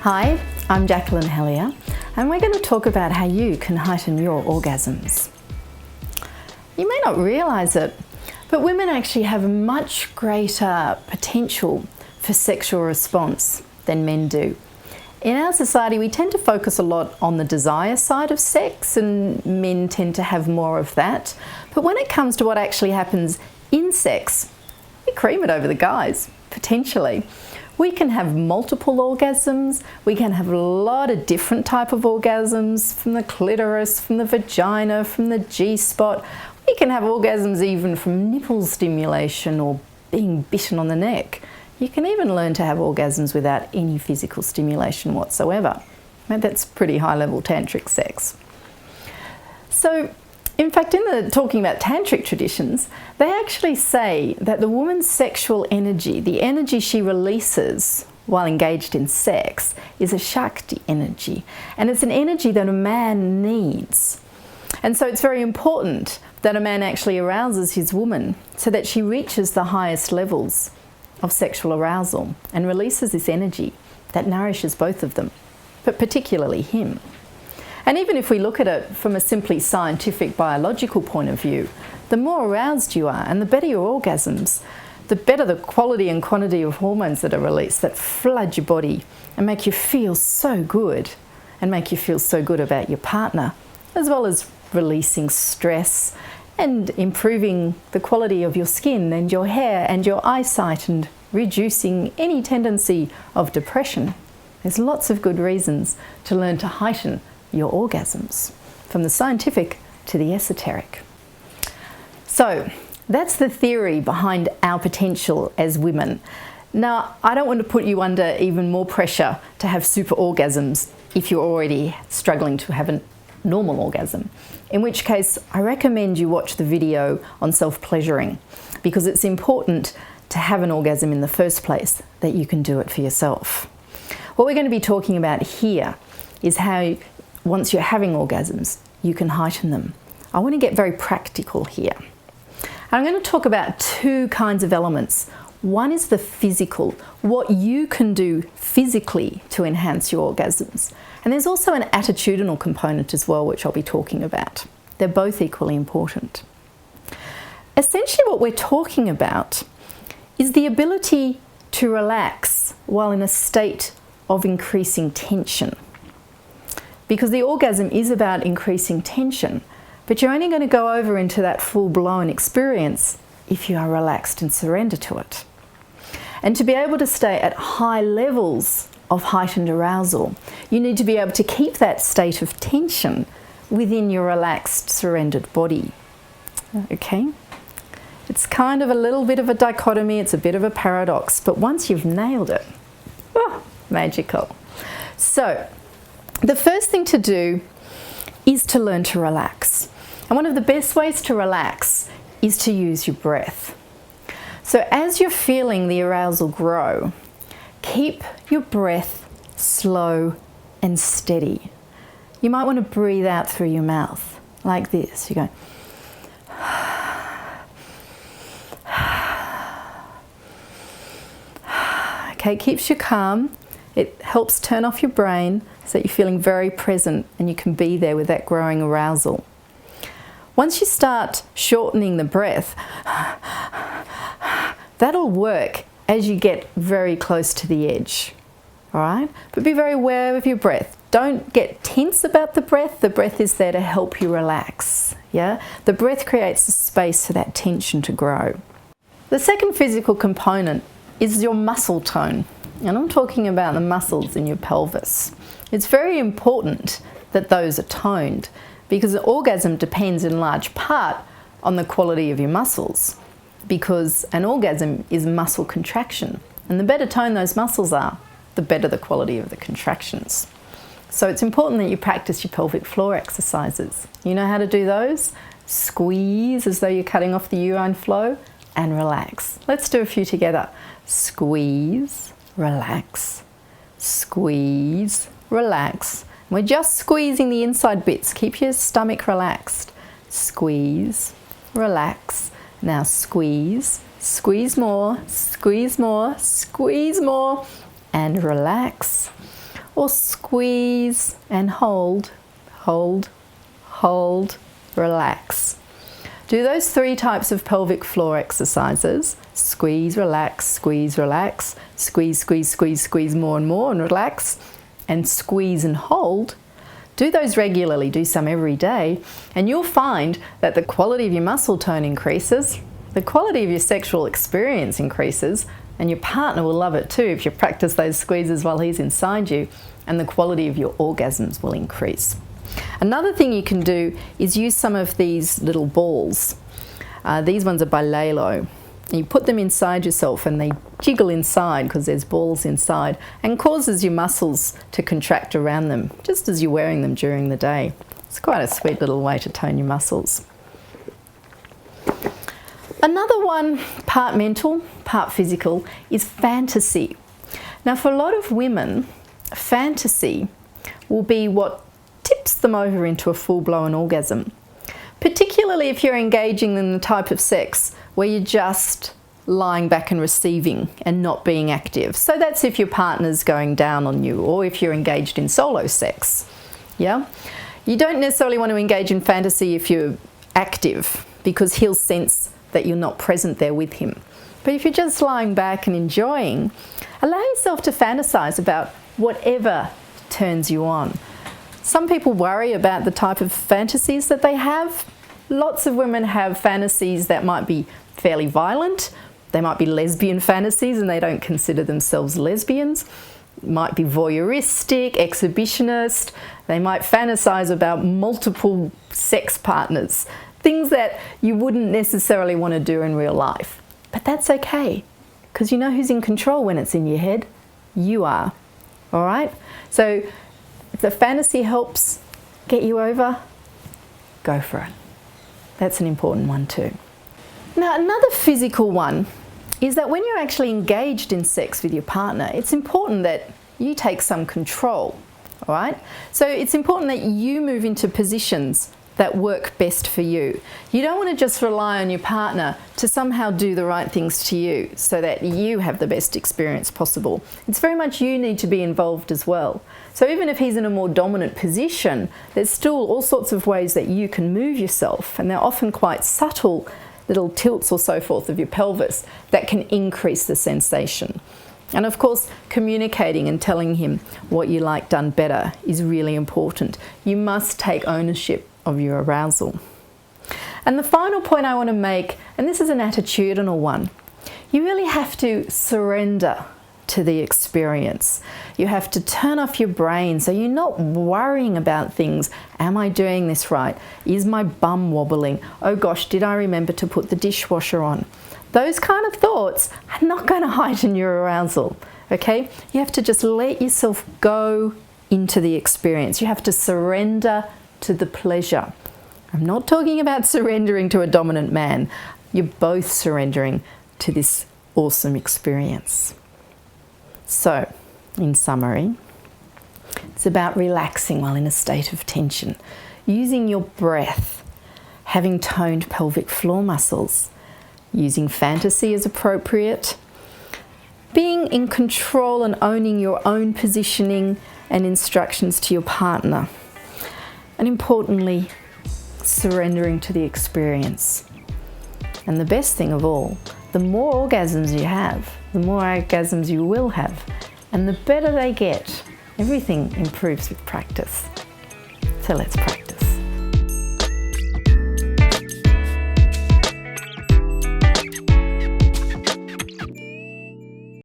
Hi, I'm Jacqueline Hellier, and we're going to talk about how you can heighten your orgasms. You may not realise it, but women actually have a much greater potential for sexual response than men do. In our society, we tend to focus a lot on the desire side of sex, and men tend to have more of that. But when it comes to what actually happens in sex, we cream it over the guys, potentially. We can have multiple orgasms. We can have a lot of different type of orgasms, from the clitoris, from the vagina, from the G-spot. We can have orgasms even from nipple stimulation or being bitten on the neck. You can even learn to have orgasms without any physical stimulation whatsoever. And that's pretty high-level tantric sex. So, in fact, in the talking about tantric traditions, they actually say that the woman's sexual energy, the energy she releases while engaged in sex, is a Shakti energy. And it's an energy that a man needs. And so it's very important that a man actually arouses his woman so that she reaches the highest levels of sexual arousal and releases this energy that nourishes both of them, but particularly him. And even if we look at it from a simply scientific biological point of view, the more aroused you are and the better your orgasms, the better the quality and quantity of hormones that are released that flood your body and make you feel so good and make you feel so good about your partner, as well as releasing stress and improving the quality of your skin and your hair and your eyesight and reducing any tendency of depression. There's lots of good reasons to learn to heighten your orgasms, from the scientific to the esoteric. So that's the theory behind our potential as women. Now, I don't want to put you under even more pressure to have super orgasms if you're already struggling to have a normal orgasm, in which case I recommend you watch the video on self-pleasuring, because it's important to have an orgasm in the first place, that you can do it for yourself. What we're going to be talking about here is how, once you're having orgasms, you can heighten them. I want to get very practical here. I'm going to talk about two kinds of elements. One is the physical, what you can do physically to enhance your orgasms. And there's also an attitudinal component as well, which I'll be talking about. They're both equally important. Essentially, what we're talking about is the ability to relax while in a state of increasing tension. Because the orgasm is about increasing tension, but you're only going to go over into that full-blown experience if you are relaxed and surrender to it. And to be able to stay at high levels of heightened arousal, you need to be able to keep that state of tension within your relaxed, surrendered body. Okay? It's kind of a little bit of a dichotomy, it's a bit of a paradox, but once you've nailed it, magical. So, the first thing to do is to learn to relax. And one of the best ways to relax is to use your breath. So as you're feeling the arousal grow, keep your breath slow and steady. You might want to breathe out through your mouth, like this. You go. Okay, it keeps you calm. It helps turn off your brain so that you're feeling very present and you can be there with that growing arousal. Once you start shortening the breath, that'll work as you get very close to the edge. All right? But be very aware of your breath. Don't get tense about the breath. The breath is there to help you relax. Yeah? The breath creates the space for that tension to grow. The second physical component is your muscle tone. And I'm talking about the muscles in your pelvis. It's very important that those are toned, because the orgasm depends in large part on the quality of your muscles, because an orgasm is muscle contraction. And the better toned those muscles are, the better the quality of the contractions. So it's important that you practice your pelvic floor exercises. You know how to do those? Squeeze as though you're cutting off the urine flow, and relax. Let's do a few together. Squeeze. Relax, squeeze, relax. We're just squeezing the inside bits. Keep your stomach relaxed. Squeeze, relax. Now squeeze, squeeze more, squeeze more, squeeze more, and relax. or squeeze and hold, hold, hold, relax. Do those 3 types of pelvic floor exercises. Squeeze, relax, squeeze, relax, squeeze, squeeze, squeeze, squeeze more and more and relax, and squeeze and hold. Do those regularly, do some every day, and you'll find that the quality of your muscle tone increases, the quality of your sexual experience increases, and your partner will love it too if you practice those squeezes while he's inside you, and the quality of your orgasms will increase. Another thing you can do is use some of these little balls. These ones are by Lalo. You put them inside yourself and they jiggle inside because there's balls inside, and causes your muscles to contract around them just as you're wearing them during the day. It's quite a sweet little way to tone your muscles. Another one, part mental, part physical, is fantasy. Now for a lot of women, fantasy will be what tips them over into a full-blown orgasm, particularly if you're engaging in the type of sex where you're just lying back and receiving and not being active. So that's if your partner's going down on you, or if you're engaged in solo sex. Yeah? You don't necessarily want to engage in fantasy if you're active, because he'll sense that you're not present there with him. But if you're just lying back and enjoying, allow yourself to fantasize about whatever turns you on. Some people worry about the type of fantasies that they have. Lots of women have fantasies that might be fairly violent. They might be lesbian fantasies and they don't consider themselves lesbians. Might be voyeuristic, exhibitionist. They might fantasize about multiple sex partners. Things that you wouldn't necessarily want to do in real life. But that's okay, because you know who's in control when it's in your head? You are. All right? So if the fantasy helps get you over, go for it. That's an important one too. Now, another physical one is that when you're actually engaged in sex with your partner, it's important that you take some control, all right? So it's important that you move into positions that work best for you. You don't want to just rely on your partner to somehow do the right things to you so that you have the best experience possible. It's very much you need to be involved as well. So even if he's in a more dominant position, there's still all sorts of ways that you can move yourself, and they're often quite subtle little tilts or so forth of your pelvis that can increase the sensation. And of course, communicating and telling him what you like done better is really important. You must take ownership of your arousal. And the final point I want to make, and this is an attitudinal one, you really have to surrender to the experience. You have to turn off your brain so you're not worrying about things. Am I doing this right? Is my bum wobbling? Oh gosh, did I remember to put the dishwasher on? Those kind of thoughts are not going to heighten your arousal, okay? You have to just let yourself go into the experience. You have to surrender to the pleasure. I'm not talking about surrendering to a dominant man. You're both surrendering to this awesome experience. So, in summary, it's about relaxing while in a state of tension, using your breath, having toned pelvic floor muscles, using fantasy as appropriate, being in control and owning your own positioning and instructions to your partner, and importantly, surrendering to the experience. And the best thing of all, the more orgasms you have, the more orgasms you will have, and the better they get. Everything improves with practice. So let's practice.